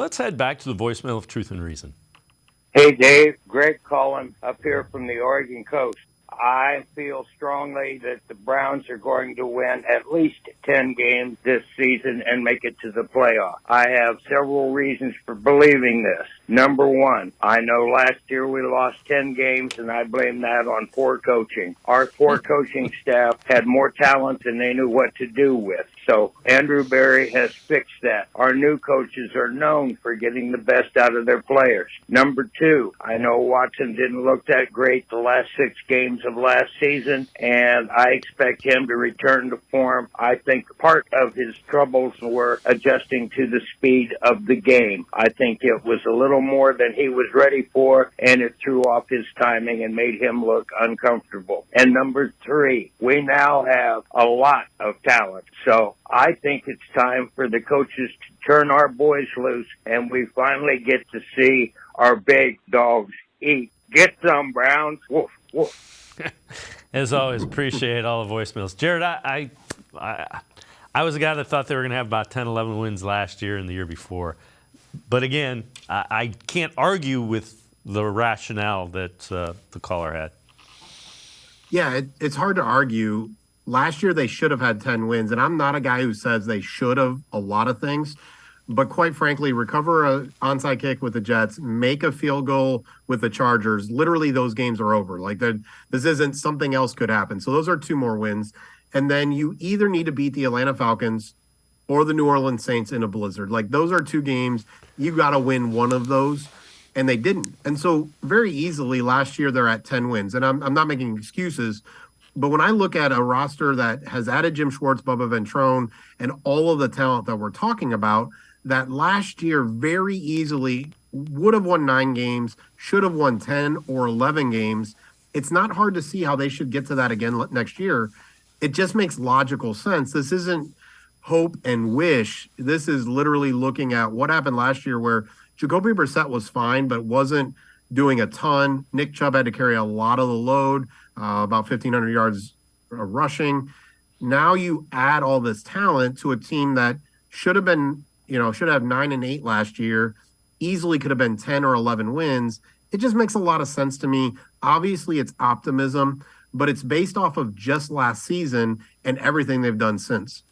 Let's head back to the voicemail of Truth and Reason. Hey, Dave. Greg calling up here from the Oregon coast. I feel strongly that the Browns are going to win at least 10 games this season and make it to the playoff. I have several reasons for believing this. Number one, I know last year we lost 10 games, and I blame that on poor coaching. Our poor coaching staff had more talent than they knew what to do with. So Andrew Berry has fixed that. Our new coaches are known for getting the best out of their players. Number two, I know Watson didn't look that great the last 6 games of last season, and I expect him to return to form. I think part of his troubles were adjusting to the speed of the game. I think it was a little more than he was ready for, and it threw off his timing and made him look uncomfortable. And number three, we now have a lot of talent. So I think it's time for the coaches to turn our boys loose, and we finally get to see our big dogs eat. Get some, Browns. Woof, woof. As always, appreciate all the voicemails. Jared, I was a guy that thought they were going to have about 10, 11 wins last year and the year before. But again, I can't argue with the rationale that the caller had. Yeah, it's hard to argue. Last year, they should have had 10 wins, and I'm not a guy who says they should have a lot of things. But quite frankly, recover an onside kick with the Jets, make a field goal with the Chargers. Literally, those games are over. Like, this isn't something else could happen. So those are 2 more wins. And then you either need to beat the Atlanta Falcons or the New Orleans Saints in a blizzard. Like, those are 2 games. You got to win one of those. And they didn't. And so very easily last year, they're at 10 wins. And I'm not making excuses. But when I look at a roster that has added Jim Schwartz, Bubba Ventrone, and all of the talent that we're talking about, that last year very easily would have won 9 games, should have won 10 or 11 games. It's not hard to see how they should get to that again next year. It just makes logical sense. This isn't hope and wish. This is literally looking at what happened last year where Jacoby Brissett was fine, but wasn't doing a ton. Nick Chubb had to carry a lot of the load, about 1,500 yards rushing. Now you add all this talent to a team that should have been, should have 9 and 8 last year, easily could have been 10 or 11 wins. It just makes a lot of sense to me. Obviously, it's optimism, but it's based off of just last season and everything they've done since.